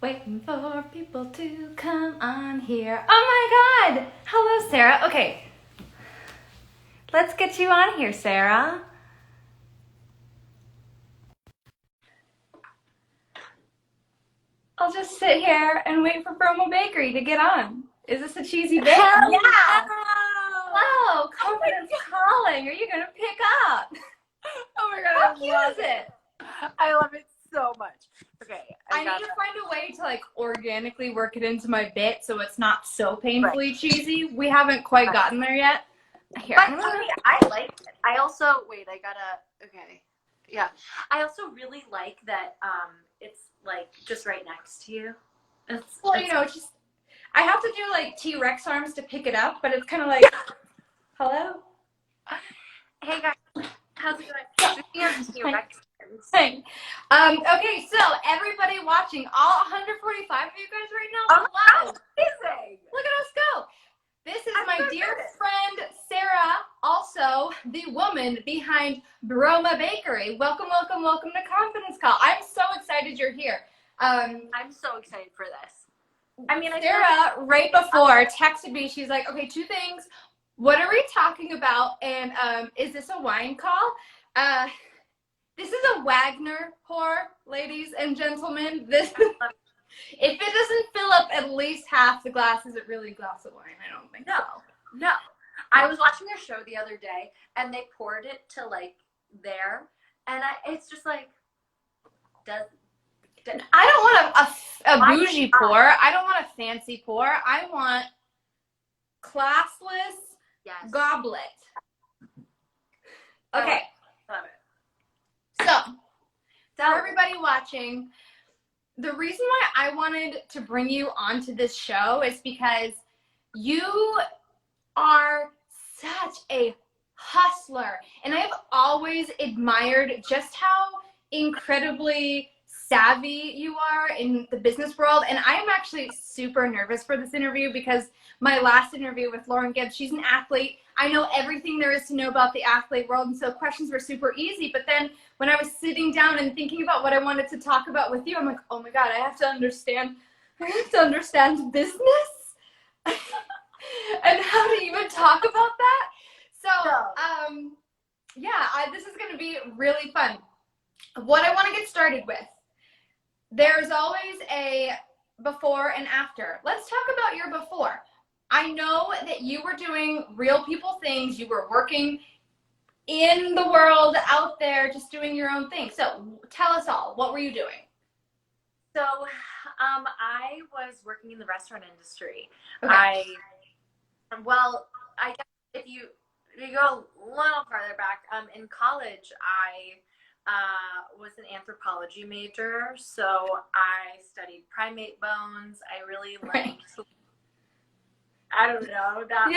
Waiting for people to come on here. Oh my god! Hello, Sarah. Okay. Let's get you on here, Sarah. I'll just sit here and wait for Broma Bakery to get on. Is this a cheesy bit? Hell yeah! no! Hello! Confidence calling. Are you gonna pick up? Oh my god, How cute is it? I love it so much. Okay. I need to find a way to like organically work it into my bit so it's not so painfully cheesy. We haven't quite gotten there yet. Here, But I like it. I also okay. Yeah. I also really like that it's like just right next to you. It's just I have to do like T-Rex arms to pick it up, but it's kind of like hello. Hey guys, how's it going? Speaking of T-Rex arms. Hey. Okay, so everybody watching, all 145 of you guys right now, hello. Amazing. Look at us go. This is my dear friend, Sarah, also the woman behind Broma Bakery. Welcome, welcome, welcome to Confidence Call. I'm so excited you're here. I'm so excited for this. I mean, Sarah, right before, texted me. She's like, okay, two things. What are we talking about? And is this a wine call? This is a Wagner pour, ladies and gentlemen. This if it doesn't fill up at least half the glass, is it really a glass of wine? I don't think so. No. I was watching a show the other day, and they poured it to like there, and it's just like, I don't want a bougie pour. I don't want a fancy pour. I want classless goblet. Okay. Love it. So, for everybody watching, the reason why I wanted to bring you onto this show is because you are such a hustler. And I've always admired just how incredibly savvy you are in the business world. And I'm actually super nervous for this interview because my last interview with Lauren Gibbs, she's an athlete. I know everything there is to know about the athlete world, and so questions were super easy. But then when I was sitting down and thinking about what I wanted to talk about with you, I'm like, oh my God, I have to understand business and how to even talk about that. So, this is going to be really fun. What I want to get started with, there's always a before and after. Let's talk about your before. I know that you were doing real people things. You were working in the world out there, just doing your own thing. So tell us all, what were you doing? So I was working in the restaurant industry. Okay. I guess if you go a little farther back, in college, I was an anthropology major. So I studied primate bones. I really liked I don't know that.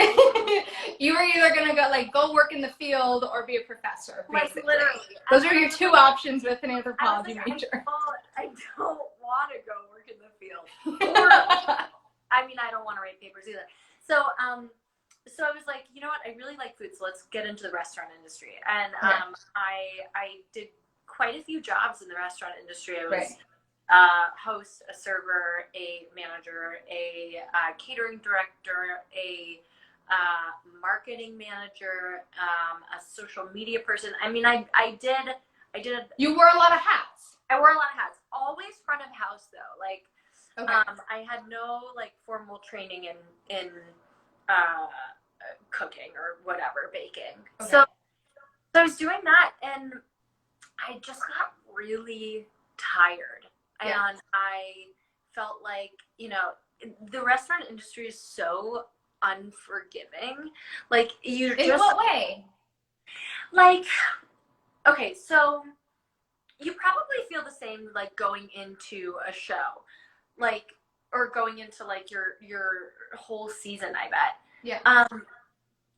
You were either gonna go work in the field or be a professor. Basically. Like literally, those are your two options with an anthropology major. I don't want to go work in the field. Or, I mean, I don't want to write papers either. So I was like, you know what? I really like food, so let's get into the restaurant industry. And I did quite a few jobs in the restaurant industry. I was host, a server, a manager, a catering director, a marketing manager, a social media person. I mean, I did. You wore a lot of hats. I wore a lot of hats. Always front of house though. Like, I had no formal training in cooking or whatever, baking. Okay. So I was doing that, and I just got really tired. And I felt like, the restaurant industry is so unforgiving. Like, in what way? Like, okay, so you probably feel the same, going into a show, or going into, your whole season, I bet. Yeah.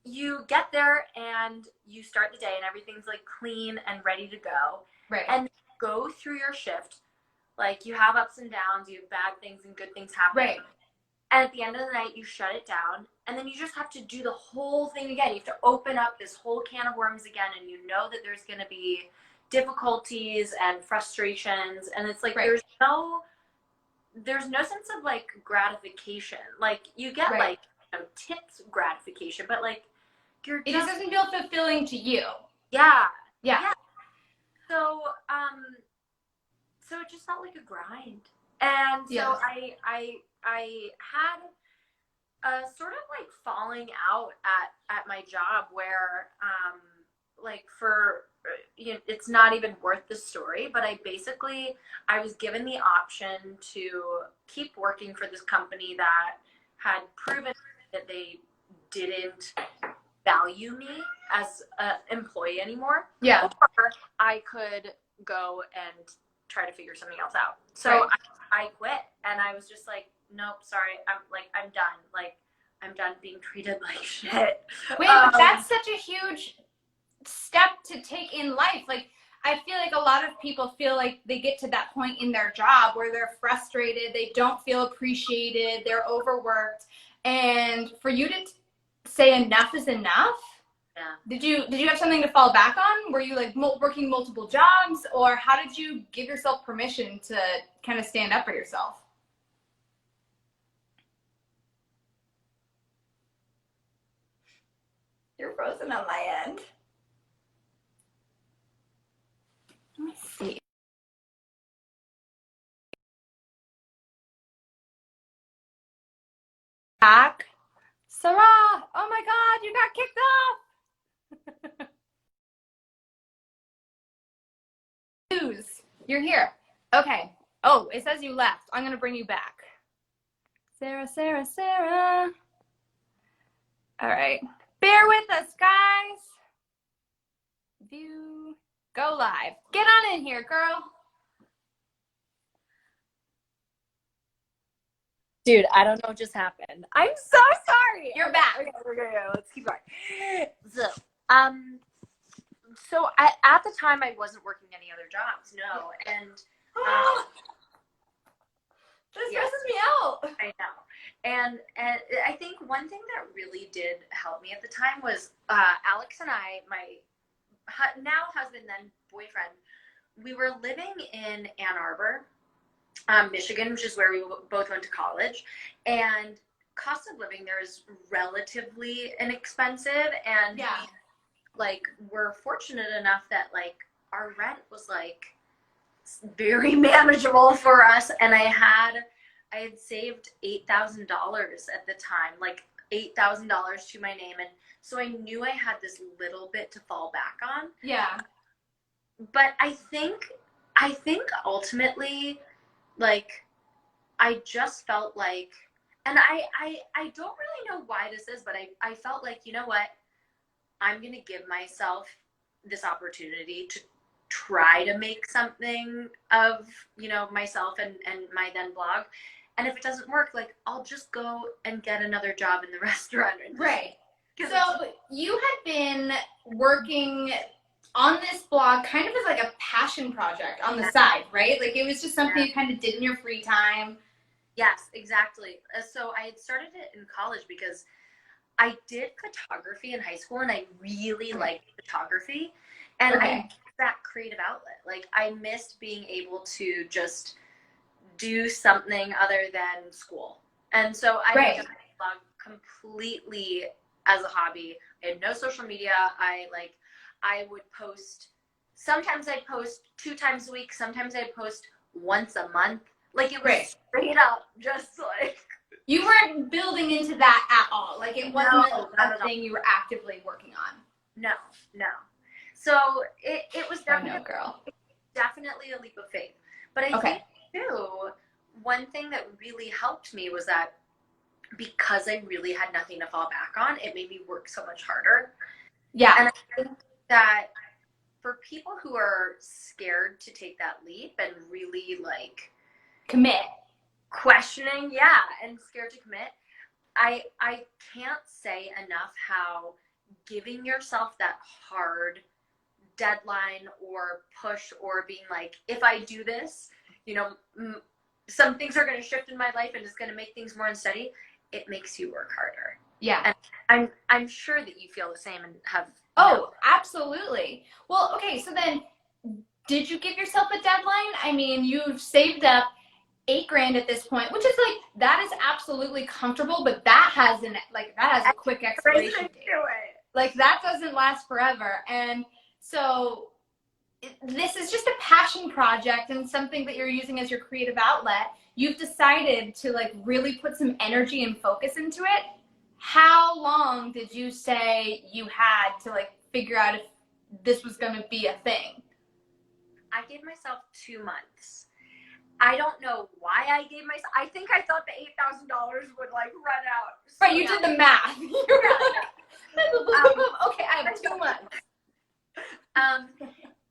You get there, and you start the day, and everything's, clean and ready to go. Right. And go through your shift. You have ups and downs, you have bad things and good things happening. Right. And at the end of the night, you shut it down, and then you just have to do the whole thing again. You have to open up this whole can of worms again, and you know that there's going to be difficulties and frustrations, and it's there's there's no sense of like gratification. Like you get like, you know, tips gratification, but like it just doesn't feel fulfilling to you. Yeah. Yeah. So so it just felt like a grind. And so I had a sort of like falling out at my job where like for, you know, it's not even worth the story, but I was given the option to keep working for this company that had proven that they didn't value me as an employee anymore. Yeah. Or I could go and try to figure something else out. So I quit, and I was just like, nope, sorry, I'm done. Like, I'm done being treated like shit. Wait, but that's such a huge step to take in life. Like, I feel like a lot of people feel like they get to that point in their job where they're frustrated, they don't feel appreciated, they're overworked, and for you to say enough is enough. Yeah. Did you have something to fall back on? Were you like working multiple jobs, or how did you give yourself permission to kind of stand up for yourself? You're frozen on my end. Let me see. Back. Sarah! Oh my God, you got kicked off! News. You're here. Okay. Oh, it says you left. I'm going to bring you back. Sarah, Sarah, Sarah. All right. Bear with us, guys. View. Go live. Get on in here, girl. Dude, I don't know what just happened. I'm so sorry. You're back. Okay, let's keep going. So at the time, I wasn't working any other jobs, no. And this stresses me out. I know. And I think one thing that really did help me at the time was Alex and I, my now husband, then boyfriend, we were living in Ann Arbor, Michigan, which is where we both went to college. And cost of living there is relatively inexpensive. And like, we're fortunate enough that like our rent was like very manageable for us. And I had saved $8,000 at the time, like $8,000 to my name. And so I knew I had this little bit to fall back on. Yeah. But I think ultimately, like, I just felt like, and I don't really know why this is, but I felt like, you know what, I'm going to give myself this opportunity to try to make something of, you know, myself and my then blog. And if it doesn't work, like, I'll just go and get another job in the restaurant. Right. So you had been working on this blog kind of as like a passion project on the side, right? Like, it was just something you kind of did in your free time. Yes, exactly. So I had started it in college because I did photography in high school, and I really liked photography. And I missed that creative outlet. Like, I missed being able to just do something other than school. And so I did my blog completely as a hobby. I had no social media. I would post, sometimes I'd post 2 times a week. Sometimes I'd post once a month. Like, it was straight up just like. You weren't building into that at all. Like, it wasn't a thing you were actively working on. No. So it was definitely, girl. Definitely a leap of faith. But I think too, one thing that really helped me was that because I really had nothing to fall back on, it made me work so much harder. Yeah. And I think that for people who are scared to take that leap and really like commit, questioning, and scared to commit, I can't say enough how giving yourself that hard deadline or push, or being like, if I do this, you know, some things are going to shift in my life and it's going to make things more unsteady. It makes you work harder. Yeah. And I'm sure that you feel the same and have. Oh, absolutely. Well, okay. So then, did you give yourself a deadline? I mean, you've saved up $8,000 at this point, which is like, that is absolutely comfortable, but that has a quick expiration date. Like, that doesn't last forever. And so this is just a passion project and something that you're using as your creative outlet. You've decided to like really put some energy and focus into it. How long did you say you had to like figure out if this was going to be a thing? I gave myself 2 months. I don't know why I gave myself. I think I thought the $8,000 would like run out. Right, you did the math. You were like, okay, I have 2 months.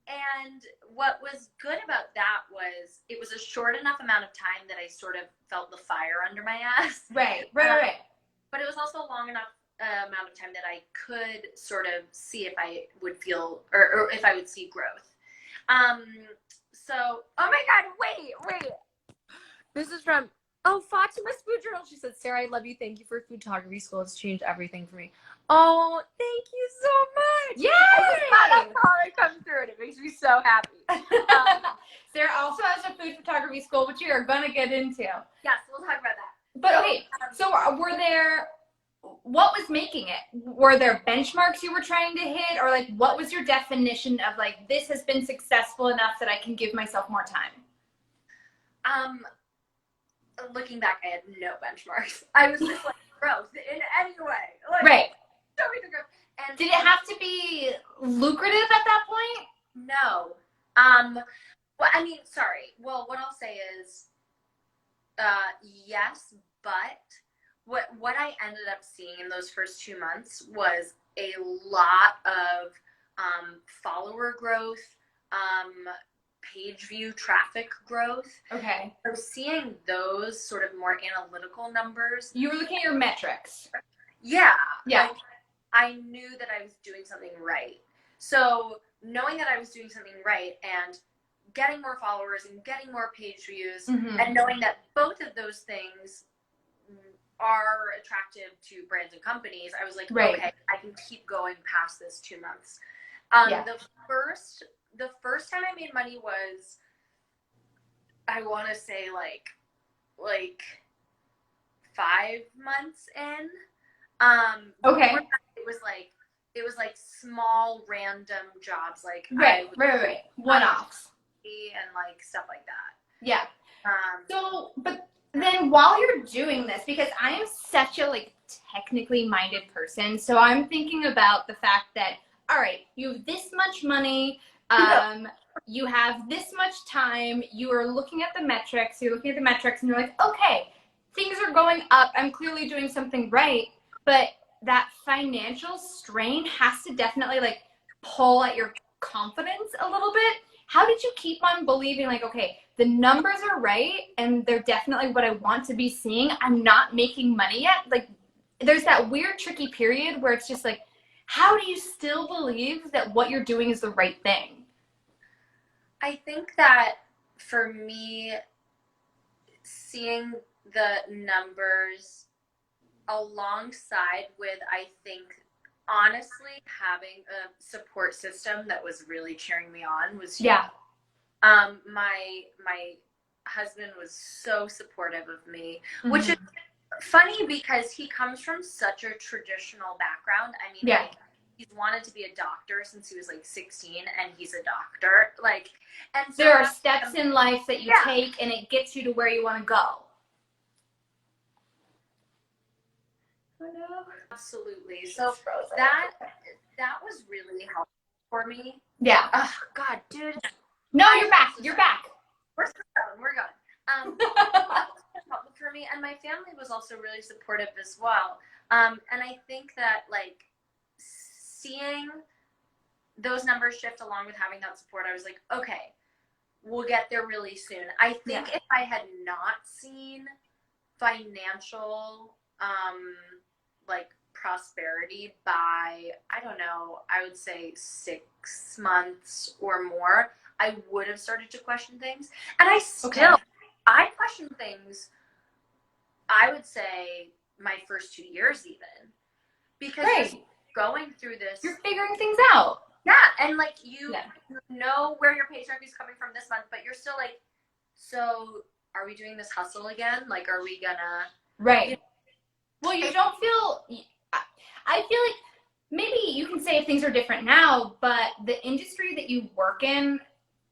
And what was good about that was it was a short enough amount of time that I sort of felt the fire under my ass. Right. But it was also a long enough amount of time that I could sort of see if I would feel or if I would see growth. So, oh my God, wait. This is from, Fatima's Food Journal. She said, Sarah, I love you. Thank you for photography school. It's changed everything for me. Oh, thank you so much. Yay! That's how I come through and it makes me so happy. Sarah also has a food photography school, which you are going to get into. Yes, we'll talk about that. But okay, so what was making it? Were there benchmarks you were trying to hit, or like what was your definition of like, this has been successful enough that I can give myself more time? Looking back, I had no benchmarks. I was just like, growth in any way. Like, right. Show me the growth. And did it have to be lucrative at that point? No. Well, I mean, sorry. Well, what I'll say is, yes, but what I ended up seeing in those first 2 months was a lot of follower growth, page view traffic growth. Okay. So seeing those sort of more analytical numbers. You were looking at your metrics. Yeah. Yeah. Like, I knew that I was doing something right. So knowing that I was doing something right and getting more followers and getting more page views and knowing that both of those things are attractive to brands and companies, I was like, okay, I can keep going past this 2 months. The first time I made money was, I want to say like 5 months in. Okay. It was like small random jobs, like right, one-offs and like stuff like that. Yeah. So, but then while you're doing this, because I am such a like technically minded person, so I'm thinking about the fact that, all right, you have this much money, you have this much time, you are looking at the metrics, and you're like, okay, things are going up, I'm clearly doing something right, but that financial strain has to definitely like pull at your confidence a little bit. How did you keep on believing like, okay, the numbers are right and they're definitely what I want to be seeing, I'm not making money yet? Like, there's that weird tricky period where it's just like, how do you still believe that what you're doing is the right thing? I think that for me, seeing the numbers alongside with, I think, honestly, having a support system that was really cheering me on was huge. Yeah. My husband was so supportive of me, which is funny because he comes from such a traditional background. I mean, like, he's wanted to be a doctor since he was like 16, and he's a doctor. Like, and so there are steps in life that you take, and it gets you to where you want to go. Absolutely. So that was really helpful for me. Yeah. Oh God, dude. No, you're back. You're back. We're gone. Helpful for me, and my family was also really supportive as well. And I think that like seeing those numbers shift along with having that support, I was like, okay, we'll get there really soon. I think if I had not seen financial like prosperity by, I don't know, I would say 6 months or more, I would have started to question things. And I still, I question things, I would say my first 2 years even. Because you're going through this. You're figuring things out. Yeah, and like you know where your paycheck is coming from this month, but you're still like, so are we doing this hustle again? Like, are we gonna? Right. You know, Well, you don't feel, I feel like maybe you can say things are different now, but the industry that you work in,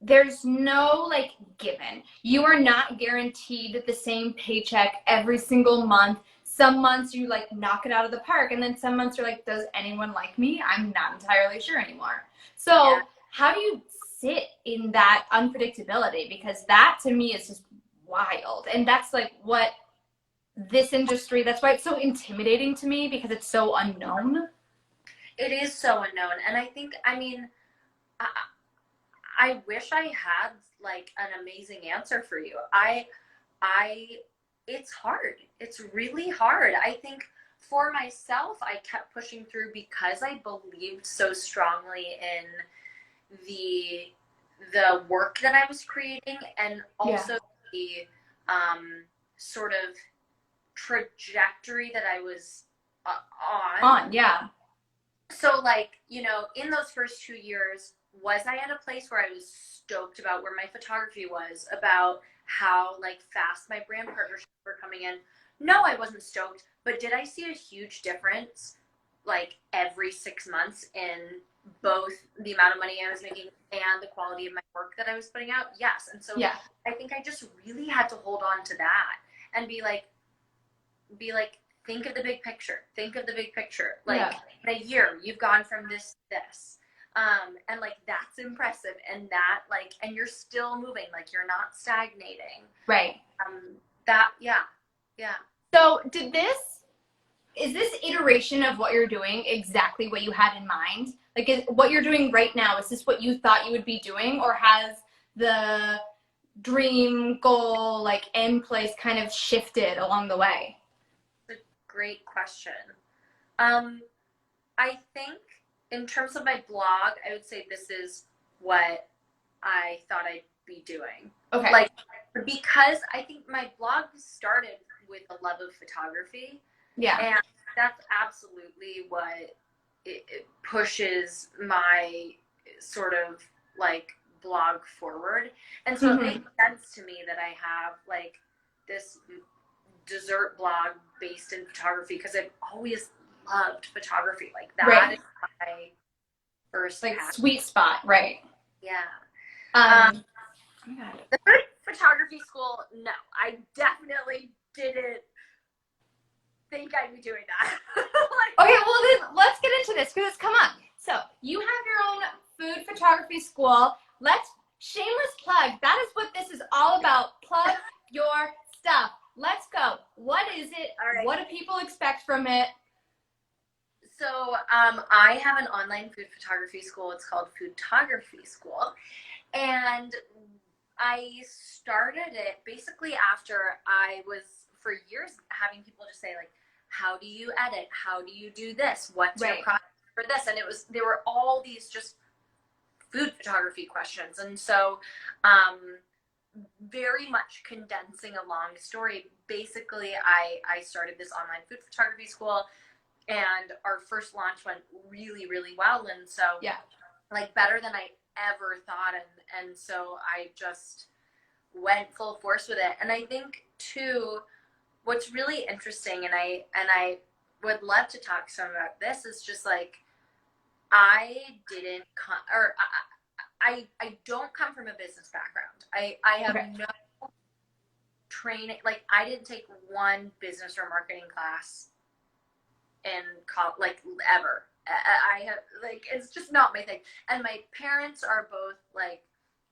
there's no like given. You are not guaranteed the same paycheck every single month. Some months you like knock it out of the park, and then some months you're like, does anyone like me? I'm not entirely sure anymore. So, yeah. how do you sit in that unpredictability? Because that to me is just wild. And that's like what this industry, that's why it's so intimidating to me, because it's so unknown. It is so unknown, and I think, I mean, I, I wish I had like an amazing answer for you. I, it's hard. It's really hard. I think for myself, I kept pushing through because I believed so strongly in the work that I was creating, and also the sort of trajectory that I was on. Yeah. So, like, you know, in those first 2 years, was I at a place where I was stoked about where my photography was, about how like fast my brand partnerships were coming in? No, I wasn't stoked. But did I see a huge difference like every 6 months in both the amount of money I was making and the quality of my work that I was putting out? Yes. And so Yeah. I think I just really had to hold on to that and be like, think of the big picture. Think of the big picture. Like, in a year, you've gone from this to this. And like, that's impressive. And that, like, and you're still moving. Like, you're not stagnating. Right. Yeah. So is this iteration of what you're doing exactly what you had in mind? Like, is what you're doing right now, is this what you thought you would be doing, or has the dream goal, like end place, kind of shifted along the way? It's a great question. I think in terms of my blog, I would say this is what I thought I'd be doing. Okay. Like, because I think my blog started with a love of photography. Yeah. And that's absolutely what it pushes my sort of like blog forward. And so it makes sense to me that I have like this dessert blog based in photography, because I've always loved photography. Like, that is my first like passion. Sweet spot, right? Yeah. Oh my God. The first photography school, no, I definitely didn't think I'd be doing that. Okay, well then let's get into this, because come on. So you have your own food photography school. Let's shameless plug. That is what this is all about. Plug your stuff. Let's go. What is it? All right. What do people expect from it? So I have an online food photography school. It's called Foodtography School. And I started it basically after I was, for years, having people just say, like, how do you edit? How do you do this? What's your process for this? And there were all these just food photography questions. And so very much condensing a long story, basically I started this online food photography school, and our first launch went really, really well. And so like better than I ever thought. And so I just went full force with it. And I think too, what's really interesting, and I would love to talk some about this, is just like, I don't come from a business background. I have no training. Like, I didn't take one business or marketing class in college, like, ever. I have, like, it's just not my thing. And my parents are both like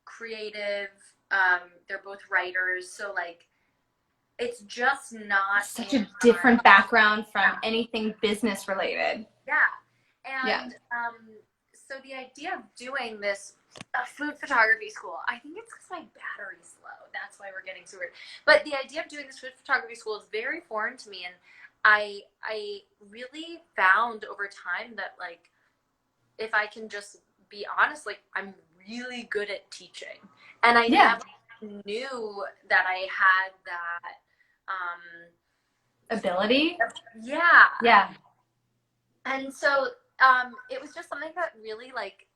creative. They're both writers. So like, it's just not such a different background from anything business related. Yeah. And so the idea of doing this food photography school, I think it's because my battery's low. That's why we're getting so weird. But the idea of doing this food photography school is very foreign to me. And I really found over time that, like, if I can just be honest, like, I'm really good at teaching. And I never knew that I had that ability. Yeah. And so it was just something that really, like,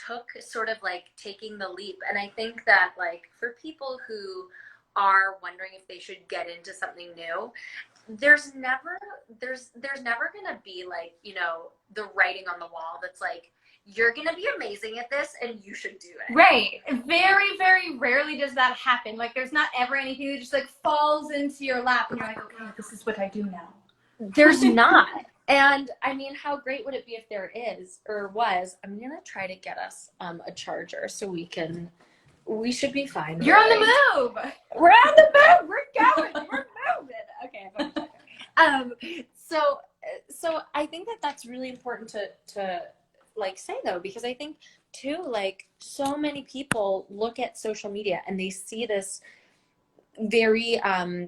took sort of like taking the leap. And I think that, like, for people who are wondering if they should get into something new, there's never gonna be like, you know, the writing on the wall that's like, you're gonna be amazing at this and you should do it. Right. Very, very rarely does that happen. Like, there's not ever anything that just like falls into your lap and you're like, okay, this is what I do now. There's not. And I mean, how great would it be if there is or was? I'm gonna try to get us a charger so we should be fine. You're on the move. We're on the move. We're going. We're moving. Okay. So I think that's really important to like say though, because I think too, like, so many people look at social media and they see this very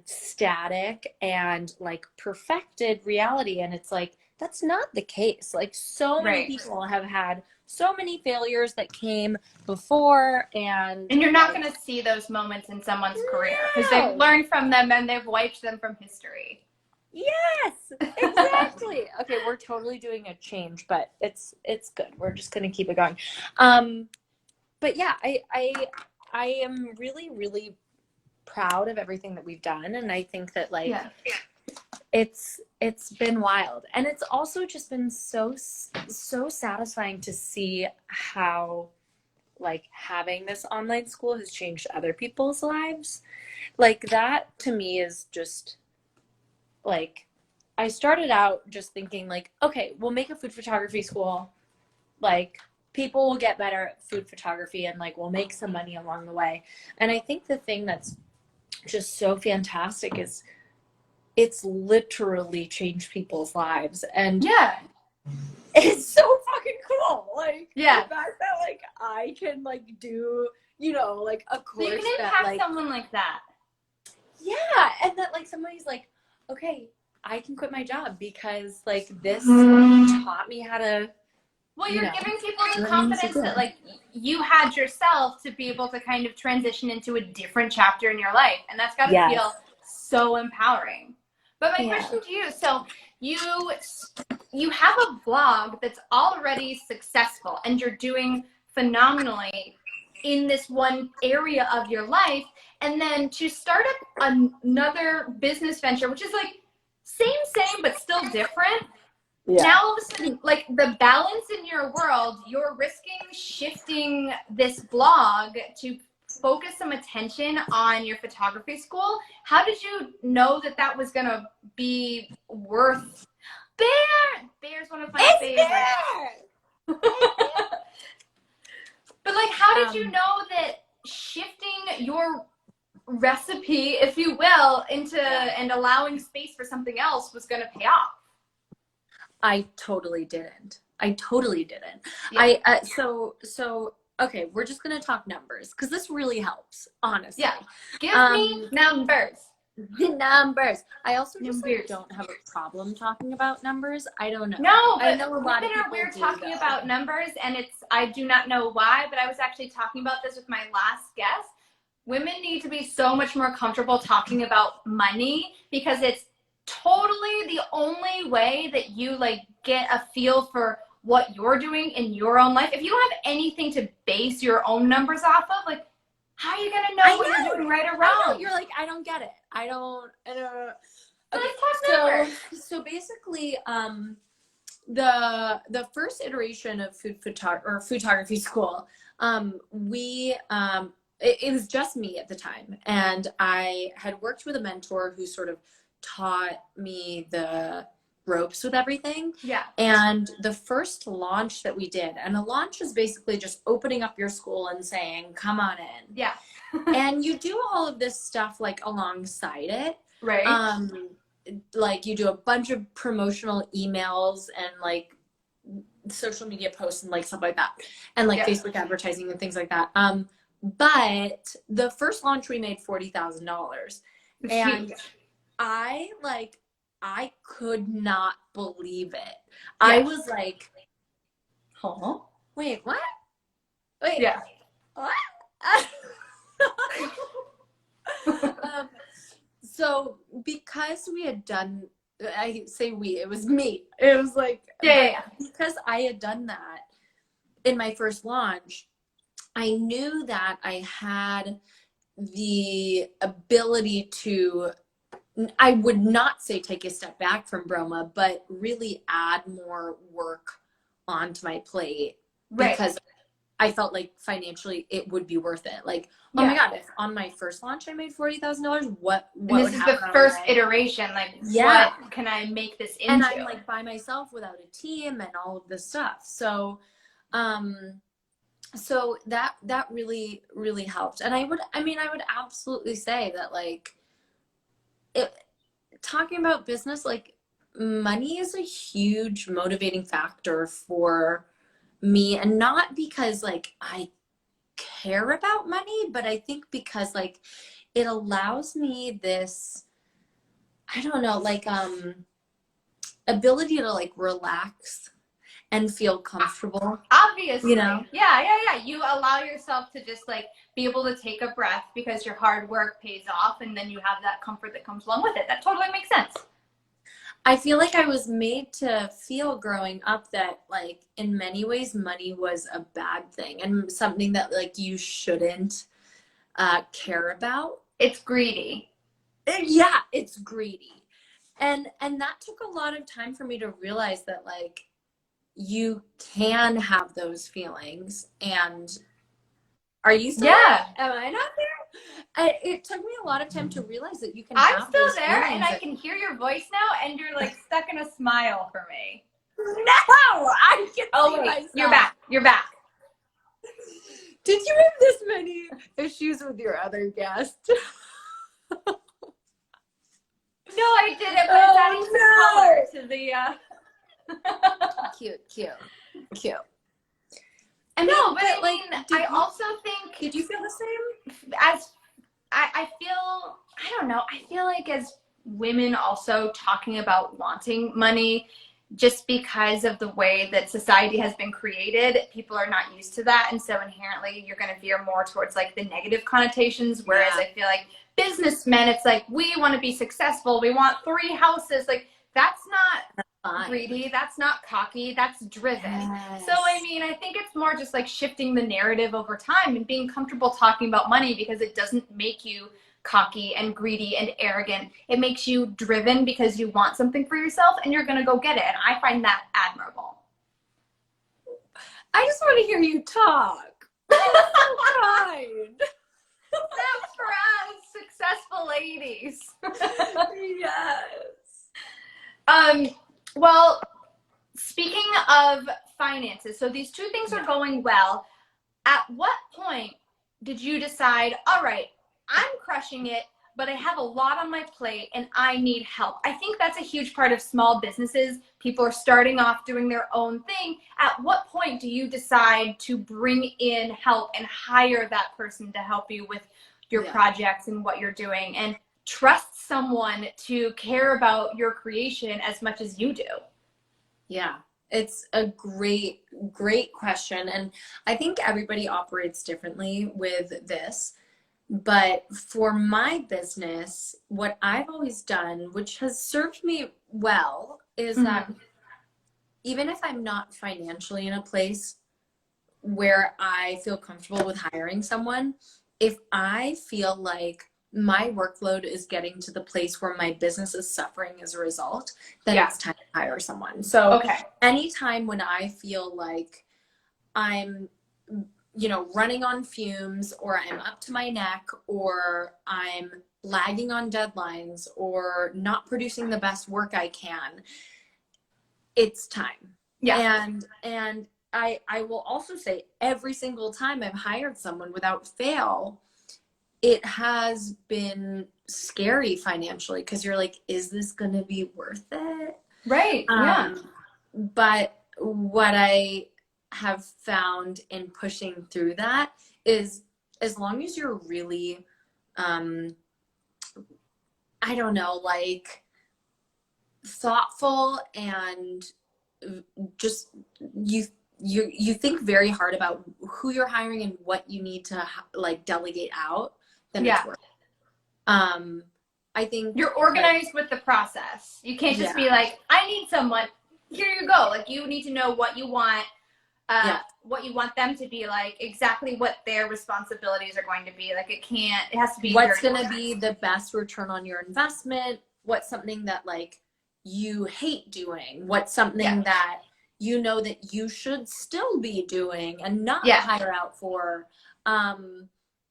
static and like perfected reality, and it's like, that's not the case. Like, so many people have had so many failures that came before, and you're not going to see those moments in someone's career because they've learned from them and they've wiped them from history. Yes, exactly. Okay, we're totally doing a change, but it's good. We're just going to keep it going. But yeah, I am really, really proud of everything that we've done, and I think that like it's been wild, and it's also just been so satisfying to see how like having this online school has changed other people's lives. Like, that to me is just like, I started out just thinking like, okay, we'll make a food photography school, like people will get better at food photography and like we'll make some money along the way. And I think the thing that's just so fantastic is it's literally changed people's lives, and it's so fucking cool. Like, the fact that like I can like do, you know, like a course, so you can impact like someone like that. Yeah, and that like somebody's like, okay, I can quit my job because like this taught me how to. Well, you're giving people the confidence that like you had yourself to be able to kind of transition into a different chapter in your life, and that's got to feel so empowering. But my question to you, so you have a blog that's already successful and you're doing phenomenally in this one area of your life, and then to start up another business venture, which is like same but still different. Now all of a sudden, like, the balance in your world, you're risking shifting this blog to focus some attention on your photography school. How did you know that was going to be worth? Bear's one of my favorites. But like, how did you know that shifting your recipe, if you will, into and allowing space for something else was going to pay off? I totally didn't. So okay, we're just gonna talk numbers because this really helps, honestly. Give me numbers. The numbers. I also just like, don't have a problem talking about numbers. I don't know. No, but I know a lot of people are weird talking about numbers, and I do not know why, but I was actually talking about this with my last guest. Women need to be so much more comfortable talking about money because it's totally the only way that you like get a feel for what you're doing in your own life. If you don't have anything to base your own numbers off of, like, how are you gonna know what you're doing right or wrong? You're like, I don't get it. I don't. Okay, so basically, the first iteration of photography school, it was just me at the time, and I had worked with a mentor who sort of taught me the ropes with everything. And the first launch that we did, and a launch is basically just opening up your school and saying, come on in. And you do all of this stuff like alongside it. Like, you do a bunch of promotional emails and like social media posts and like stuff like that, and like Facebook advertising and things like that. But the first launch we made $40,000, and I could not believe it. I was like, huh? Wait, what? Wait, what? So because we had done, I say we, it was me. It was like, because I had done that in my first launch, I knew that I had the ability to, I would not say take a step back from Broma, but really add more work onto my plate because I felt like financially it would be worth it. Like, oh my God, if on my first launch I made $40,000, what and this is the first iteration. Like, what can I make this into? And I'm like by myself without a team and all of this stuff. So, so that really, really helped. And I would absolutely say that, like, talking about business, like, money is a huge motivating factor for me, and not because like I care about money, but I think because like it allows me this, I don't know, like ability to like relax and feel comfortable. Obviously, you know? Yeah. You allow yourself to just like be able to take a breath because your hard work pays off, and then you have that comfort that comes along with it. That totally makes sense. I feel like I was made to feel growing up that like in many ways money was a bad thing and something that like you shouldn't care about. It's greedy. Yeah, it's greedy. And that took a lot of time for me to realize that like you can have those feelings. And are you still there? Am I not there? It took me a lot of time to realize that you can have I'm still those there, and I can hear your voice now, and you're like stuck in a smile for me. No, I can see myself. You're back. Did you have this many issues with your other guest? No, I didn't, but it's adding some color to the Cute. I know, but I mean, I also think. Did you feel the same? As I feel, I don't know. I feel like as women also talking about wanting money, just because of the way that society has been created, people are not used to that, and so inherently you're going to veer more towards like the negative connotations. Whereas I feel like businessmen, it's like we want to be successful. We want 3 houses. Like that's not greedy, that's not cocky, that's driven. So I mean, I think it's more just like shifting the narrative over time and being comfortable talking about money, because it doesn't make you cocky and greedy and arrogant. It makes you driven because you want something for yourself and you're gonna go get it, and I find that admirable. I just want to hear you talk. Kind. That's for us successful ladies. Yes. Well, speaking of finances, so these 2 things are going well. At what point did you decide, all right, I'm crushing it, but I have a lot on my plate and I need help? I think that's a huge part of small businesses. People are starting off doing their own thing. At what point do you decide to bring in help and hire that person to help you with your projects and what you're doing, and trust someone to care about your creation as much as you do? Yeah, it's a great question. And I think everybody operates differently with this. But for my business, what I've always done, which has served me well, is that even if I'm not financially in a place where I feel comfortable with hiring someone, if I feel like my workload is getting to the place where my business is suffering as a result, then it's time to hire someone. So anytime when I feel like I'm, running on fumes, or I'm up to my neck, or I'm lagging on deadlines, or not producing the best work I can, it's time. And I will also say every single time I've hired someone without fail, it has been scary financially, because you're like, is this going to be worth it? Right. But what I have found in pushing through that is, as long as you're really, I don't know, like thoughtful, and just you think very hard about who you're hiring and what you need to like delegate out, then it's worth it. I think you're organized with the process. You can't just be like, I need someone, here you go. Like, you need to know what you want, what you want them to be like, exactly what their responsibilities are going to be. Like it has to be what's going to be the best return on your investment, what's something that like you hate doing, what's something that you know that you should still be doing and not hire out for.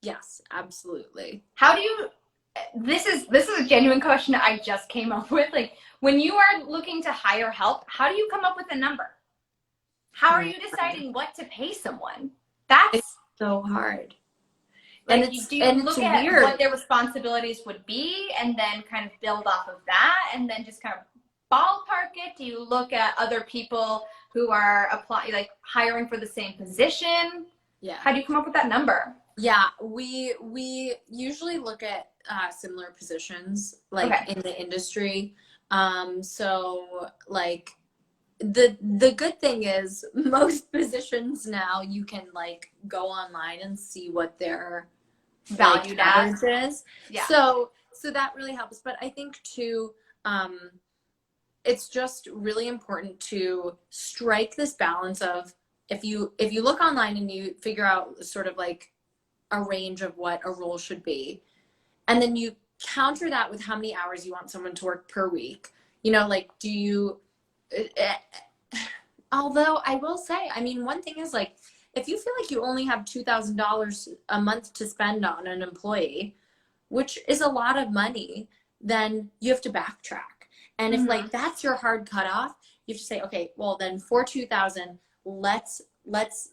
Yes, absolutely. How do you, this is a genuine question that I just came up with. Like, when you are looking to hire help, how do you come up with a number? How are you deciding what to pay someone? It's so hard. Like, and do you look at weird. What their responsibilities would be and then kind of build off of that and then just kind of ballpark it? Do you look at other people who are hiring for the same position? Yeah. How do you come up with that number? Yeah, we usually look at similar positions like in the industry. So like the good thing is most positions now you can like go online and see what their valued average is. Yeah. So that really helps. But I think too, it's just really important to strike this balance of if you look online and you figure out sort of like a range of what a role should be, and then you counter that with how many hours you want someone to work per week. You know, like do you although I will say, I mean, one thing is like if you feel like you only have $2,000 a month to spend on an employee, which is a lot of money, then you have to backtrack. And if like that's your hard cutoff, you have to say, okay, well then for 2,000, let's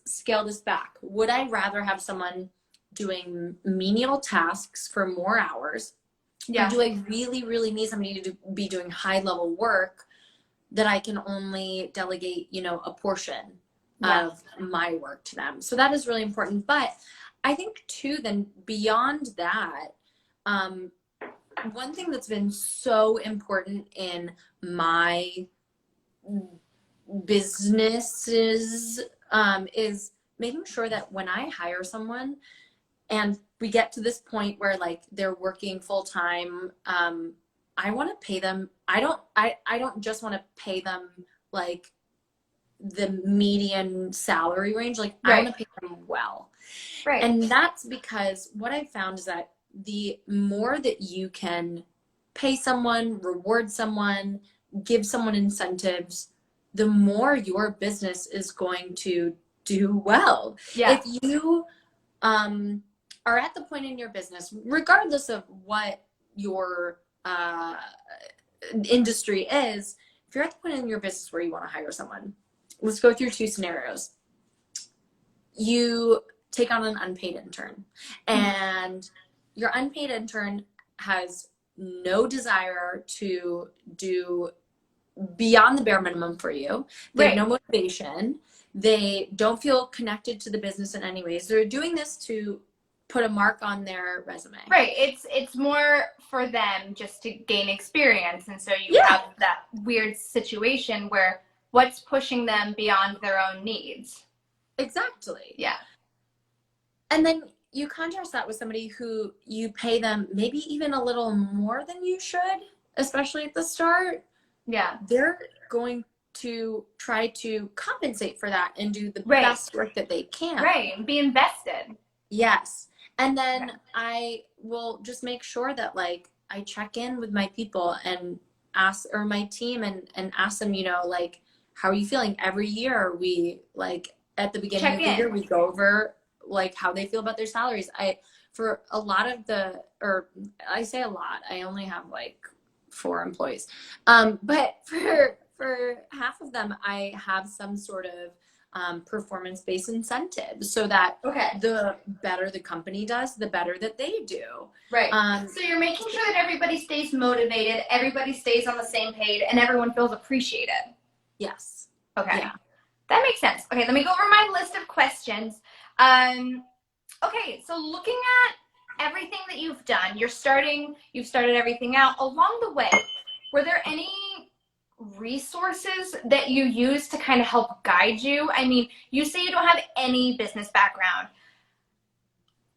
scale this back. Would I rather have someone doing menial tasks for more hours? Yeah. Or do I really, really need somebody to be doing high level work that I can only delegate, you know, a portion of my work to them? So that is really important. But I think too, then beyond that, one thing that's been so important in my businesses is making sure that when I hire someone and we get to this point where like they're working full time, I want to pay them. I don't just want to pay them like the median salary range. Like I want to pay them well. Right. And that's because what I found is that the more that you can pay someone, reward someone, give someone incentives, the more your business is going to do well. Yeah. If you are at the point in your business, regardless of what your industry is, if you're at the point in your business where you want to hire someone, let's go through two scenarios. You take on an unpaid intern, and your unpaid intern has no desire to do beyond the bare minimum for you. They have no motivation. They don't feel connected to the business in any ways. They're doing this to put a mark on their resume. Right. It's more for them just to gain experience. And so you have that weird situation where what's pushing them beyond their own needs? Exactly. Yeah. And then you contrast that with somebody who you pay them maybe even a little more than you should, especially at the start. Yeah. They're going to try to compensate for that and do the best work that they can. Right. And be invested. Yes. And then I will just make sure that like I check in with my people and ask, or my team and ask them, you know, like, how are you feeling? Every year we like at the beginning of the year, we go over like how they feel about their salaries. For a lot of or I say a lot, I only have like 4 employees. But for half of them, I have some sort of performance-based incentive so that the better the company does, the better that they do. Right. So you're making sure that everybody stays motivated, everybody stays on the same page, and everyone feels appreciated. Yes. Okay. Yeah. That makes sense. Okay, let me go over my list of questions. Okay, so looking at everything that you've done, you've started everything out. Along the way, were there any resources that you use to kind of help guide you? I mean, you say you don't have any business background.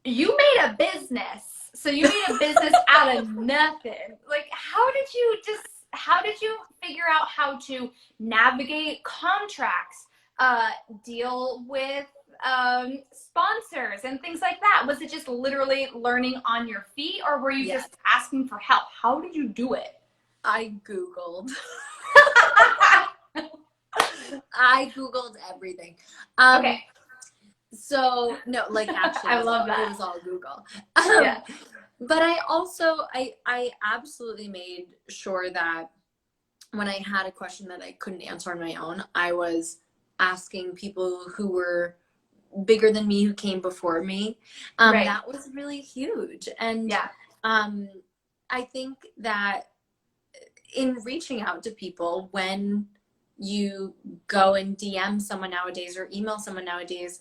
You made a business. So you made a business out of nothing. Like, how did you figure out how to navigate contracts, deal with sponsors and things like that? Was it just literally learning on your feet, or were you just asking for help? How did you do it? I Googled. I Googled everything. Okay. So no, like actually, I love that. It was all Google. Yeah. But I also, I absolutely made sure that when I had a question that I couldn't answer on my own, I was asking people who were bigger than me, who came before me. Right. That was really huge. And Yeah. I think that in reaching out to people, when you go and DM someone nowadays or email someone nowadays,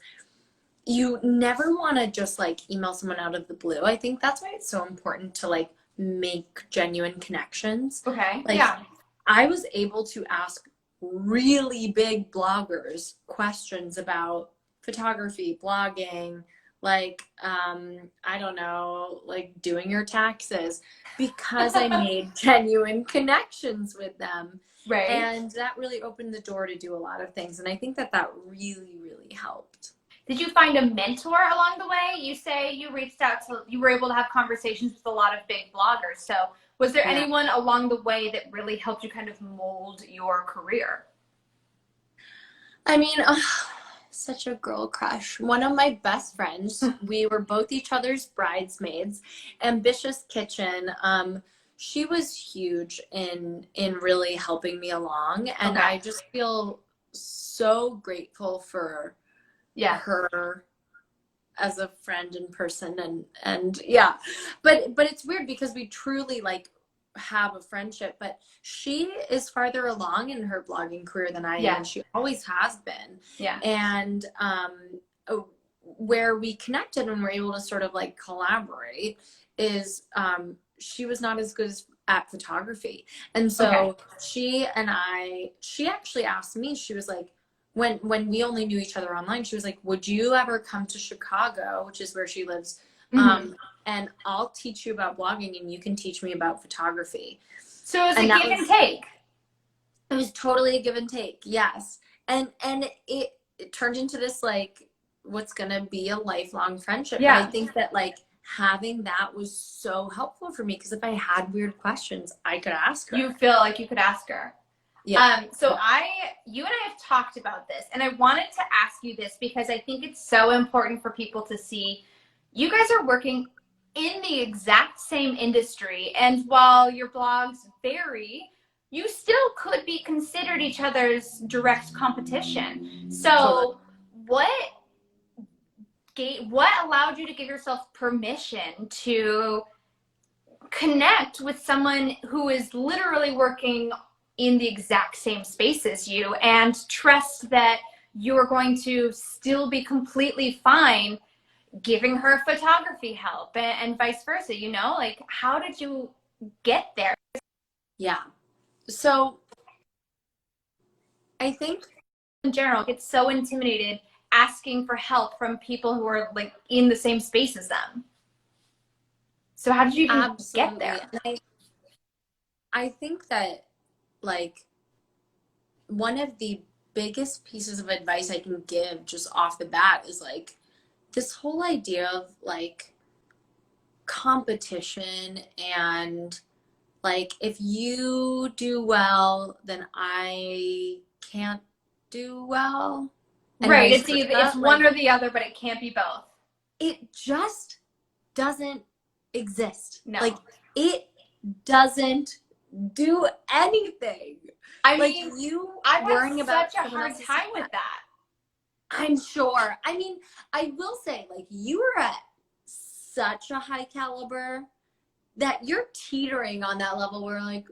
you never want to just like email someone out of the blue. I think that's why it's so important to like make genuine connections. Okay. Like, yeah. I was able to ask really big bloggers questions about photography, blogging, like, I don't know, like doing your taxes, because I made genuine connections with them. Right. And that really opened the door to do a lot of things. And I think that that really, really helped. Did you find a mentor along the way? You say you reached out to, you were able to have conversations with a lot of big bloggers. So was there anyone along the way that really helped you kind of mold your career? I mean, such a girl crush. One of my best friends, we were both each other's bridesmaids, Ambitious Kitchen. She was huge in really helping me along. And I just feel so grateful for her as a friend in person, and yeah, but it's weird because we truly like have a friendship, but she is farther along in her blogging career than I am, and she always has been. And where we connected and were able to sort of like collaborate is she was not as good at photography, and so she actually asked me, she was like, when we only knew each other online, she was like, would you ever come to Chicago, which is where she lives, and I'll teach you about blogging and you can teach me about photography. So it was a give and take. It was totally a give and take, yes. And it turned into this like what's gonna be a lifelong friendship. But I think that like having that was so helpful for me, because if I had weird questions, I could ask her. You feel like you could ask her. You and I have talked about this, and I wanted to ask you this because I think it's so important for people to see. You guys are working in the exact same industry, and while your blogs vary, you still could be considered each other's direct competition. So what allowed you to give yourself permission to connect with someone who is literally working in the exact same space as you, and trust that you're going to still be completely fine giving her photography help and vice versa, you know? Like, how did you get there? Yeah. So I think in general get so intimidated asking for help from people who are like in the same space as them. So how did you even get there? I think that like one of the biggest pieces of advice I can give just off the bat is like this whole idea of like competition, and like if you do well then I can't do well, and right, it's one or the other, but it can't be both. It just doesn't exist. No. Like it doesn't do anything. I like mean, you I worrying about such a hard time with that. I'm sure. I mean, I will say, like, you are at such a high caliber that you're teetering on that level where, like,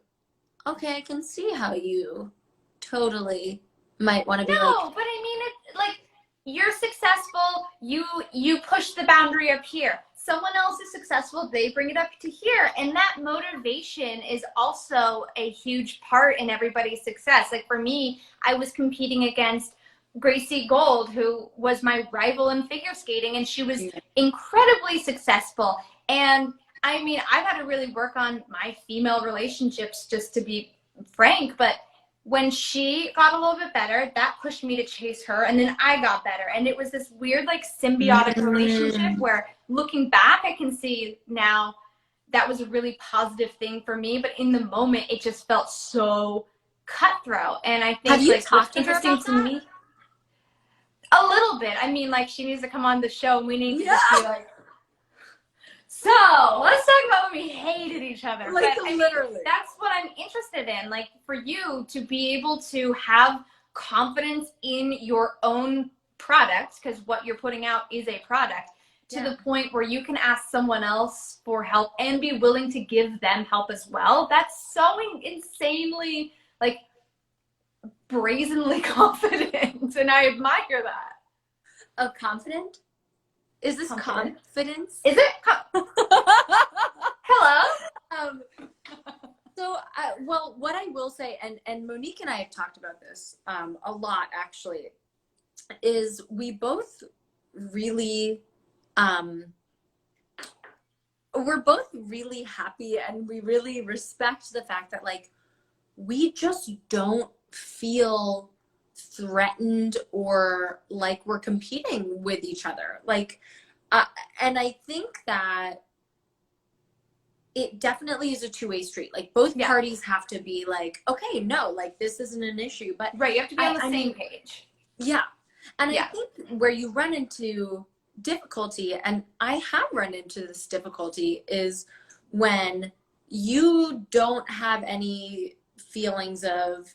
okay, I can see how you totally might want to be like. No, but I mean, it like you're successful. You push the boundary up here. Someone else is successful, they bring it up to here. And that motivation is also a huge part in everybody's success. Like for me, I was competing against Gracie Gold, who was my rival in figure skating, and she was incredibly successful. And I mean, I've had to really work on my female relationships, just to be frank, but when she got a little bit better, that pushed me to chase her, and then I got better. And it was this weird, like, symbiotic relationship where, looking back, I can see now that was a really positive thing for me. But in the moment, it just felt so cutthroat. And I think, have you like, talked what's to her interesting about to that? me, a little bit. I mean, like, she needs to come on the show, and we need to just be like, so let's talk about when we hated each other. Like, but I mean, literally. that's what I'm interested in. Like, for you to be able to have confidence in your own product, because what you're putting out is a product, to the point where you can ask someone else for help and be willing to give them help as well. That's so insanely, like, brazenly confident, and I admire that. Oh, confident? Is this Confident. confidence? Is it? Hello? So, well, what I will say, and Monique and I have talked about this a lot, actually, is we both really, we're both really happy, and we really respect the fact that, like, we just don't feel threatened or like we're competing with each other. Like, and I think that it definitely is a two-way street. Like, both parties have to be like, okay, no, like, this isn't an issue. But right, you have to be on the same page. Yeah. And I think where you run into difficulty, and I have run into this difficulty, is when you don't have any feelings of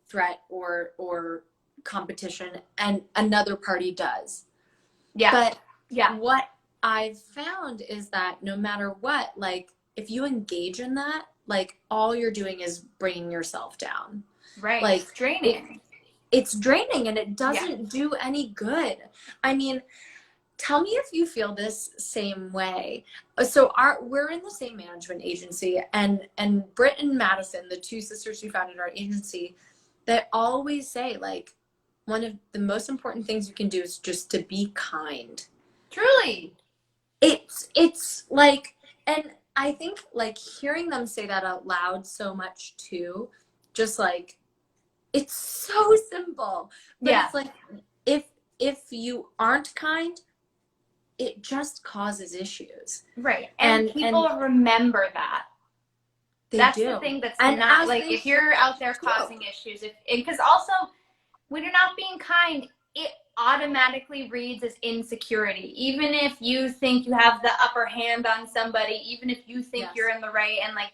threat or competition, and another party does. Yeah. But what I've found is that no matter what, like, if you engage in that, like, all you're doing is bringing yourself down. Right. Like, it's draining. It's draining, and it doesn't do any good. I mean, tell me if you feel this same way. So we're in the same management agency, and Britt and Madison, the two sisters who founded our agency, they always say, like, one of the most important things you can do is just to be kind. Truly. It's like, and I think, like, hearing them say that out loud so much too, just like, it's so simple. But it's like, if you aren't kind, it just causes issues. Right. And people remember that. That's do. the thing that's not, like, if you're out there causing issues, because also when you're not being kind, it automatically reads as insecurity. Even if you think you have the upper hand on somebody, even if you think you're in the right, and, like,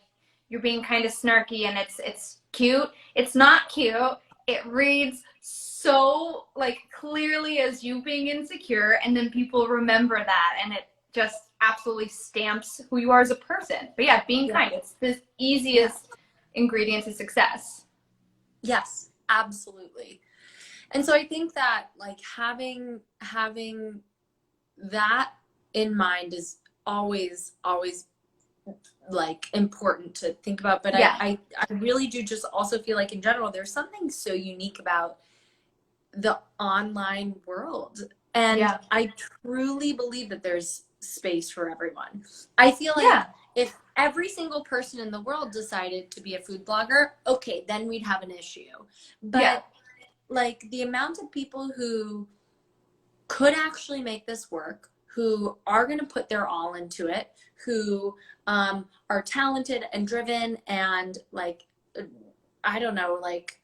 you're being kind of snarky and it's cute, it's not cute. It reads so, like, clearly as you being insecure, and then people remember that, and it just absolutely stamps who you are as a person. But being kind, it's the easiest ingredient to success. Yes, absolutely. And so I think that, like, having that in mind is always like important to think about. But I really do just also feel like, in general, there's something so unique about the online world, and I truly believe that there's space for everyone. I feel like if every single person in the world decided to be a food blogger, okay, then we'd have an issue. But like, the amount of people who could actually make this work, who are going to put their all into it, who are talented and driven and, like, I don't know, like,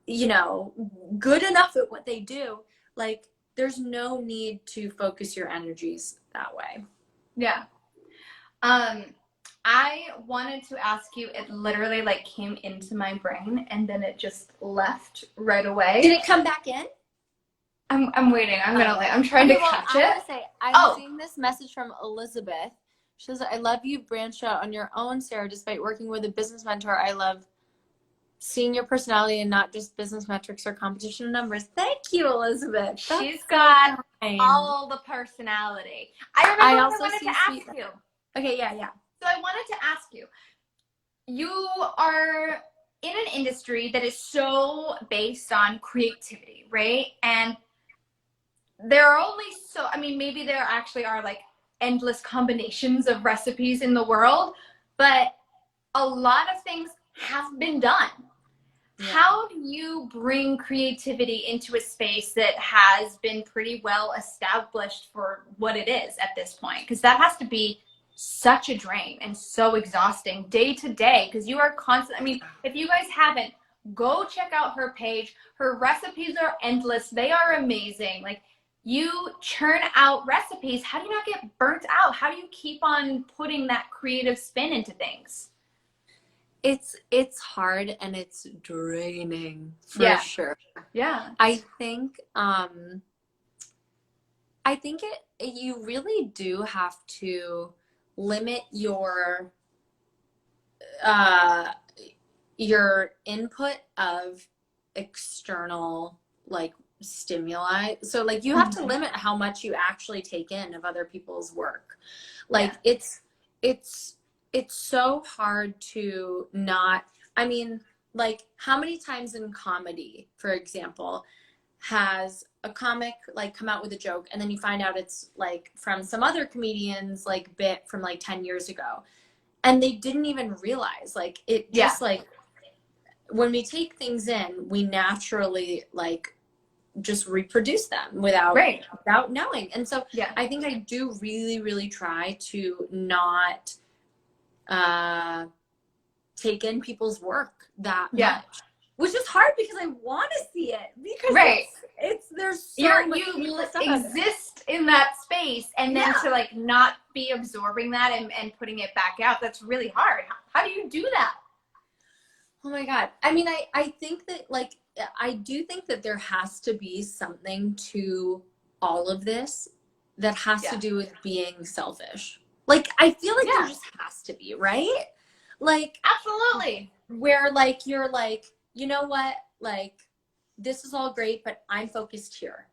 you know, good enough at what they do, like, there's no need to focus your energies that way. Yeah. I wanted to ask you, it literally, like, came into my brain and then it just left right away. Did it come back in? I'm waiting. I'm trying to catch it. I want to say, I'm seeing this message from Elizabeth. She says, I love you branched out on your own, Sarah. Despite working with a business mentor, I love seeing your personality and not just business metrics or competition numbers. Thank you, Elizabeth. She's got all the personality. I remember what I wanted to ask you. Okay, yeah. So I wanted to ask you, you are in an industry that is so based on creativity, right? And there are only maybe there actually are, like, endless combinations of recipes in the world, but a lot of things have been done. Yeah. How do you bring creativity into a space that has been pretty well established for what it is at this point? Because that has to be such a drain and so exhausting day to day, because you are constant. I mean, if you guys haven't, go check out her page. Her recipes are endless. They are amazing. Like, you churn out recipes. How do you not get burnt out? How do you keep on putting that creative spin into things? It's hard and it's draining for Yeah. sure. Yeah. I think you really do have to limit your input of external like stimuli. So like you have to limit how much you actually take in of other people's work. Like it's so hard to not, I mean, like how many times in comedy, for example, has a comic like come out with a joke and then you find out it's like from some other comedian's like bit from like 10 years ago and they didn't even realize, like it just like when we take things in, we naturally like just reproduce them without knowing. And so I think I do really, really try to not take in people's work that much, which is hard because I want to see it, because it's there's so much you stuff exist in that space, and then to like not be absorbing that and putting it back out, that's really hard. How do you do that? Oh my God. I mean, I think that like, I do think that there has to be something to all of this that has to do with being selfish. Like, I feel like there just has to be, right? Like, absolutely. Where like, you're like, you know what? Like, this is all great, but I'm focused here.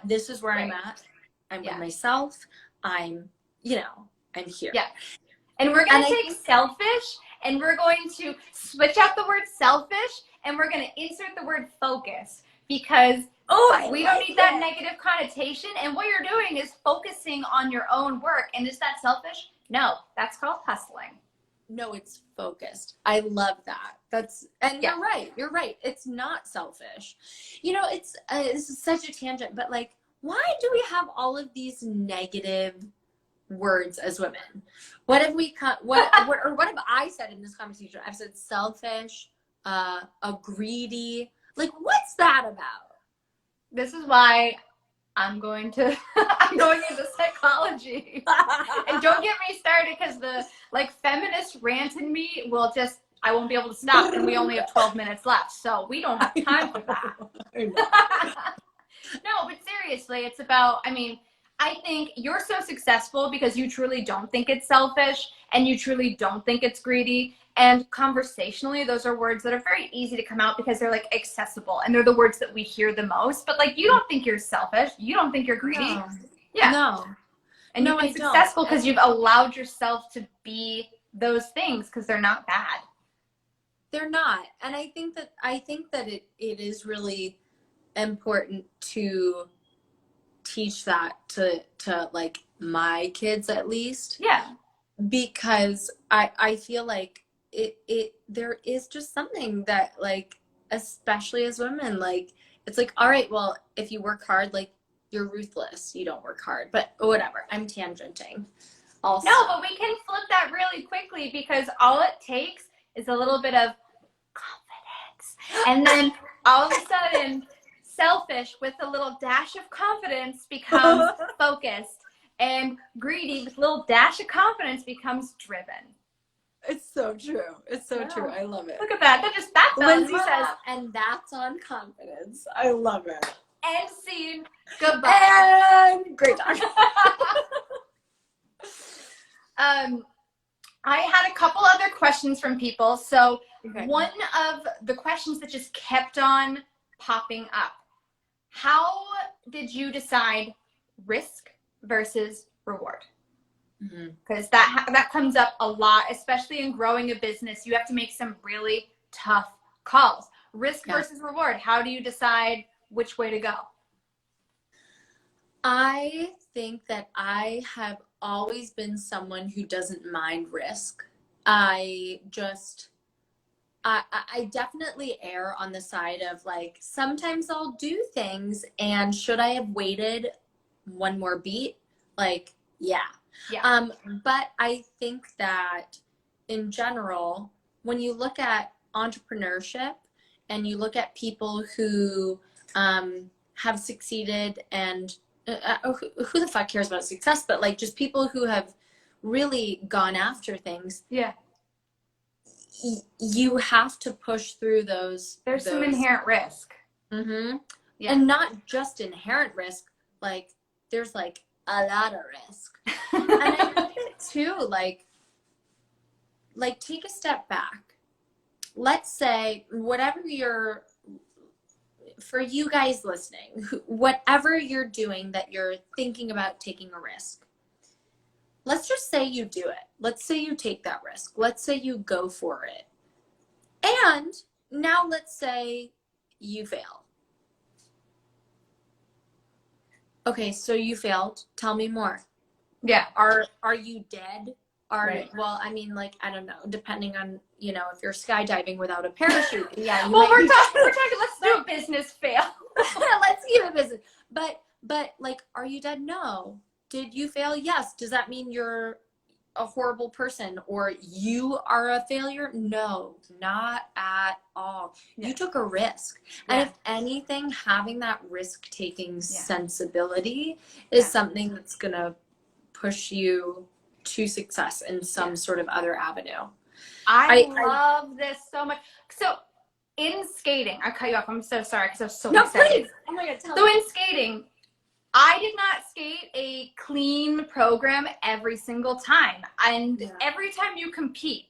This is where I'm at. I'm with myself. I'm here. Yeah. And we're going to take selfish and we're going to switch out the word selfish and we're going to insert the word focus, because we don't need that negative connotation. And what you're doing is focusing on your own work. And is that selfish? No, that's called hustling. No, it's focused. I love that. You're right. You're right. It's not selfish. You know, it's such a tangent, but like, why do we have all of these negative words as women? What have we what have I said in this conversation? I've said selfish, a greedy. Like, what's that about? This is why I'm going into psychology. And don't get me started, because the like feminist rant in me will just, I won't be able to stop, and we only have 12 minutes left, so we don't have time for that. No, but seriously, it's about, I mean, I think you're so successful because you truly don't think it's selfish and you truly don't think it's greedy. And conversationally, those are words that are very easy to come out because they're like accessible and they're the words that we hear the most. But like, you don't think you're selfish. You don't think you're greedy. No. Yeah. No. And you've been successful because you've allowed yourself to be those things, because they're not bad. They're not. And I think that it is really important to teach that to like my kids, at least. Yeah. Because I feel like there is just something that, like, especially as women, like, it's like, all right, well, if you work hard, like, you're ruthless. You don't work hard. But whatever. I'm tangenting. Also. No, but we can flip that really quickly, because all it takes is a little bit of confidence. And then all of a sudden, selfish with a little dash of confidence becomes focused. And greedy with a little dash of confidence becomes driven. It's so true. It's so true. I love it. Look at that. That Lindsay says, and that's on confidence. I love it. End scene. Goodbye. And great talk. I had a couple other questions from people. So one of the questions that just kept on popping up: how did you decide risk versus reward? Because that comes up a lot, especially in growing a business. You have to make some really tough calls. Risk versus reward. How do you decide which way to go? I think that I have always been someone who doesn't mind risk. I just I definitely err on the side of like, sometimes I'll do things and should I have waited one more beat? Like, yeah. Yeah. But I think that in general, when you look at entrepreneurship and you look at people who have succeeded and who the fuck cares about success, but like just people who have really gone after things. Yeah. You have to push through those. There's some inherent risk. Mm-hmm. Yeah. And not just inherent risk, like there's like a lot of risk. And I think it too, like take a step back. Let's say for you guys listening, whatever you're doing that you're thinking about taking a risk. Let's just say you do it. Let's say you take that risk. Let's say you go for it. And now let's say you fail. Okay, so you failed. Tell me more. Yeah. Are you dead? Right. Well, I mean, like, I don't know, depending on, you know, if you're skydiving without a parachute. Yeah. Well, we're talking, let's do a business fail. Let's keep it business. But like, are you dead? No. Did you fail? Yes. Does that mean you're a horrible person or you are a failure? No, not at all. Yeah. You took a risk. Yeah. And if anything, having that risk-taking sensibility is something that's going to push you to success in some sort of other avenue. I love this so much. So in skating, I cut you off. I'm so sorry because I was so excited. Please. Oh my God, tell So me. in skating, I did not skate a clean program every single time. And every time you compete,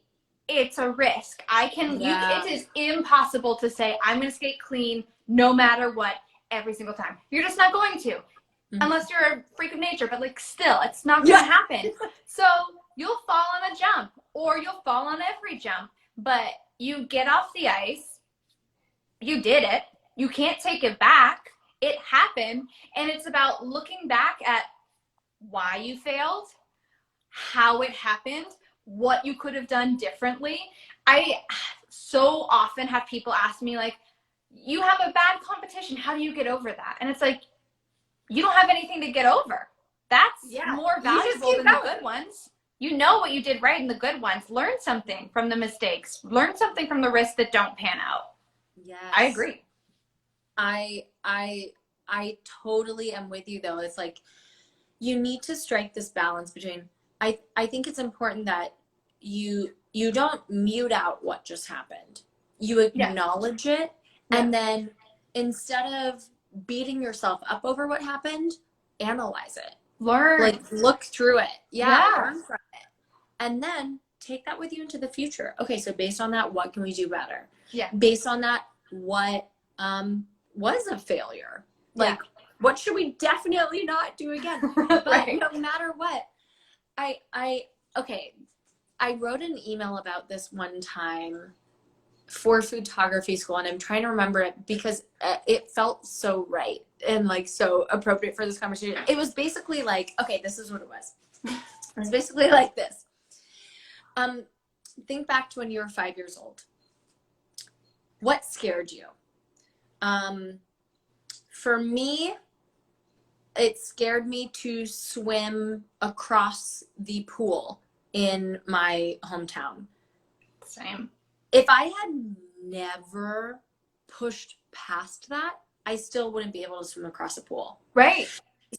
it's a risk. It is impossible to say, I'm going to skate clean no matter what every single time. You're just not going to. Unless you're a freak of nature, but like still, it's not going to happen. So you'll fall on a jump or you'll fall on every jump, but you get off the ice. You did it. You can't take it back. It happened. And it's about looking back at why you failed, how it happened, what you could have done differently. I so often have people ask me like, you have a bad competition. How do you get over that? And it's like, you don't have anything to get over. That's more valuable than the good ones. You know what you did right in the good ones. Learn something from the mistakes. Learn something from the risks that don't pan out. Yes. I agree. I totally am with you though. It's like you need to strike this balance between I think it's important that you don't mute out what just happened. You acknowledge it and then instead of beating yourself up over what happened, analyze it. Learn. Like look through it. Learn from it. And then take that with you into the future. Okay, so based on that, what can we do better? Yeah. Based on that, what was a failure? Like what should we definitely not do again? But no matter what, I wrote an email about this one time for photography school, and I'm trying to remember it because it felt so right and like so appropriate for this conversation. It was basically like, okay, this is what it was. It was basically like this. Think back to when you were 5 years old. What scared you? For me, it scared me to swim across the pool in my hometown. Same. If I had never pushed past that, I still wouldn't be able to swim across a pool. Right.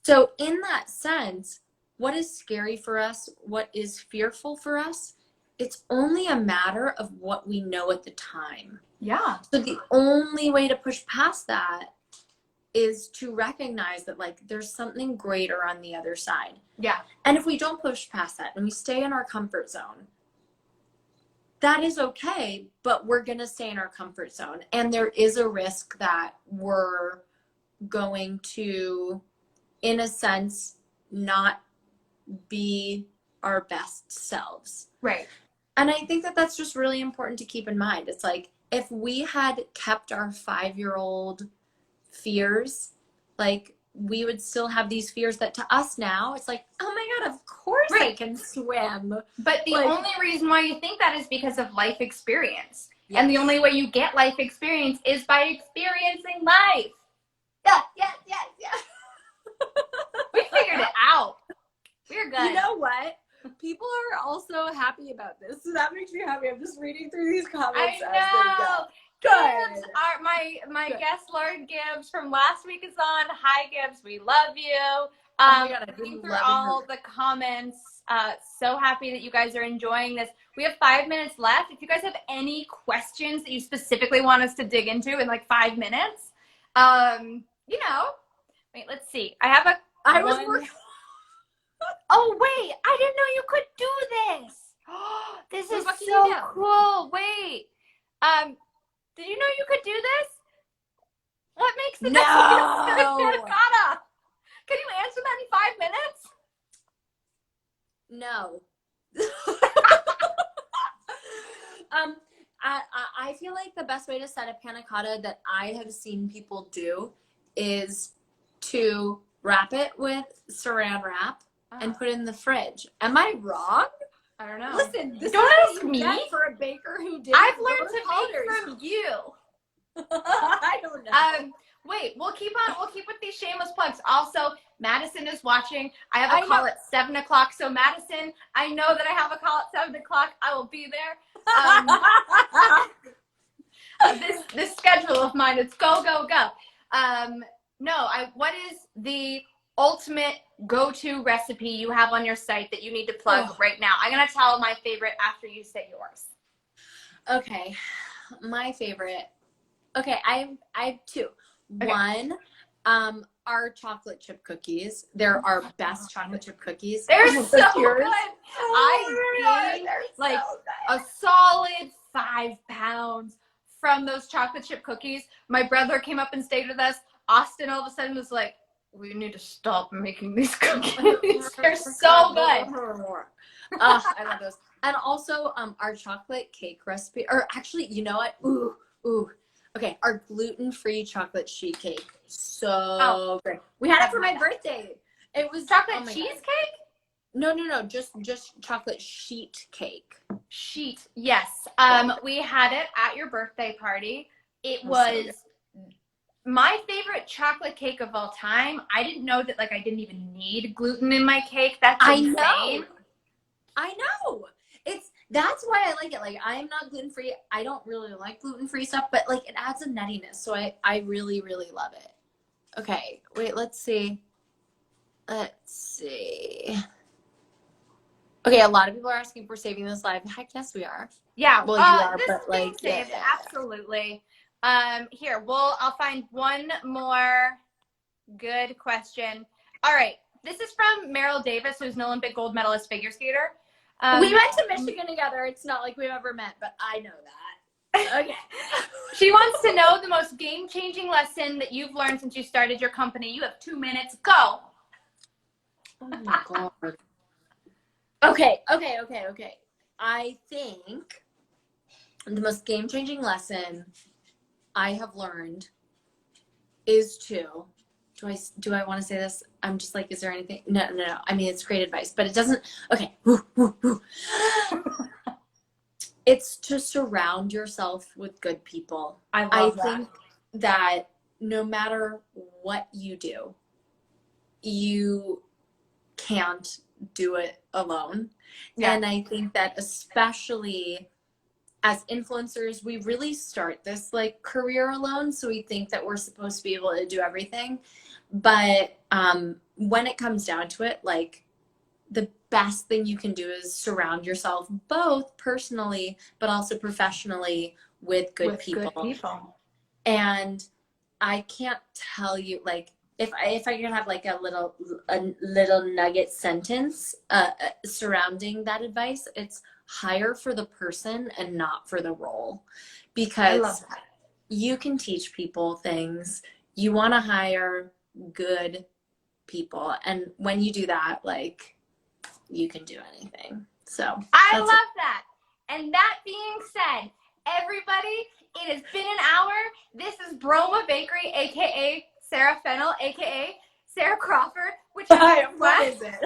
So in that sense, what is scary for us, what is fearful for us, it's only a matter of what we know at the time. Yeah. So the only way to push past that is to recognize that like there's something greater on the other side. Yeah. And if we don't push past that and we stay in our comfort zone, that is okay, but we're going to stay in our comfort zone. And there is a risk that we're going to, in a sense, not be our best selves. Right. And I think that that's just really important to keep in mind. It's like, if we had kept our 5-year-old fears, like we would still have these fears that to us now, it's like, oh my God, of course I can swim. But the only reason why you think that is because of life experience. Yes. And the only way you get life experience is by experiencing life. Yeah. We figured it out. We're good. You know what? People are also happy about this, so that makes me happy. I'm just reading through these comments I as they go. know. Good. Gibbs, my Good. guest Lauren Gibbs from last week is on. Hi Gibbs, we love you. Oh my God, I've Reading been through loving all her. the comments. So happy that you guys are enjoying this. We have 5 minutes left. If you guys have any questions that you specifically want us to dig into in like 5 minutes, wait, let's see. I have working. Oh wait, I didn't know you could do this. This is What can so you do? cool. Wait, did you know you could do this? What makes the best panna cotta? Can you answer that in 5 minutes? No. I feel like the best way to set a panna cotta that I have seen people do is to wrap it with saran wrap and put it in the fridge. Am I wrong? I don't know. Listen, this Don't is ask what you me. get for a baker who did. I've learned to make from you. I don't know. Wait, we'll keep with these shameless plugs. Also, Madison is watching. I have a call at 7 o'clock. So Madison, I know that I have a call at 7 o'clock. I will be there. This schedule of mine, it's go, go, go. What is the ultimate go-to recipe you have on your site that you need to plug right now? I'm going to tell my favorite after you say yours. Okay. My favorite. Okay, I have two. Okay. One, our chocolate chip cookies. They're our best chocolate chip cookies. They're so good. I gained like a solid 5 pounds from those chocolate chip cookies. My brother came up and stayed with us. Austin all of a sudden was like, we need to stop making these cookies. They're so good. I love those. And also our chocolate cake recipe, or actually, you know what? Ooh. Okay, our gluten-free chocolate sheet cake. So great. We had it for my birthday. It was chocolate cheesecake? No, just chocolate sheet cake. Sheet, yes. We had it at your birthday party. It was my favorite chocolate cake of all time. I didn't know that I didn't even need gluten in my cake. That's insane. I know. That's why I like it. Like, I'm not gluten-free. I don't really like gluten-free stuff, but it adds a nuttiness. So I really, really love it. Okay, wait, let's see. Okay, a lot of people are asking if we're saving this live. Heck yes, we are. Yeah, well, you are, this but is saved. Yeah. Absolutely. Here, I'll find one more good question. All right, this is from Meryl Davis, who's an Olympic gold medalist figure skater. We went to Michigan together. It's not like we've ever met, but I know that. Okay. She wants to know the most game-changing lesson that you've learned since you started your company. You have 2 minutes. Go. Oh my God. Okay. I think the most game-changing lesson I have learned is to, do I want to say this? I'm just like, is there anything? No. I mean, it's great advice, but it doesn't. Okay. It's to surround yourself with good people. I think that no matter what you do, you can't do it alone. Yeah. And I think that especially as influencers, we really start this career alone. So we think that we're supposed to be able to do everything. But when it comes down to it, the best thing you can do is surround yourself both personally, but also professionally with good people. And I can't tell you, if I could have a little nugget sentence surrounding that advice, it's hire for the person and not for the role, because you can teach people things. You want to hire good people, and when you do that, you can do anything. So I love that. And that being said, everybody, it has been an hour. This is Broma Bakery, aka Sarah Fennell, aka Sarah Crawford, which what is it?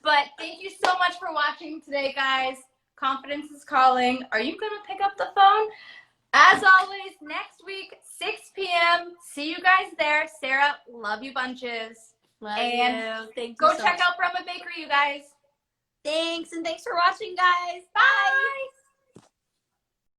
But thank you so much for watching today, guys. Confidence is calling. Are you going to pick up the phone? As always, next week, 6 p.m. See you guys there. Sarah, love you bunches. Love And you. Thank you go so check much. out Broma Bakery, you guys. Thanks, and thanks for watching, guys. Bye.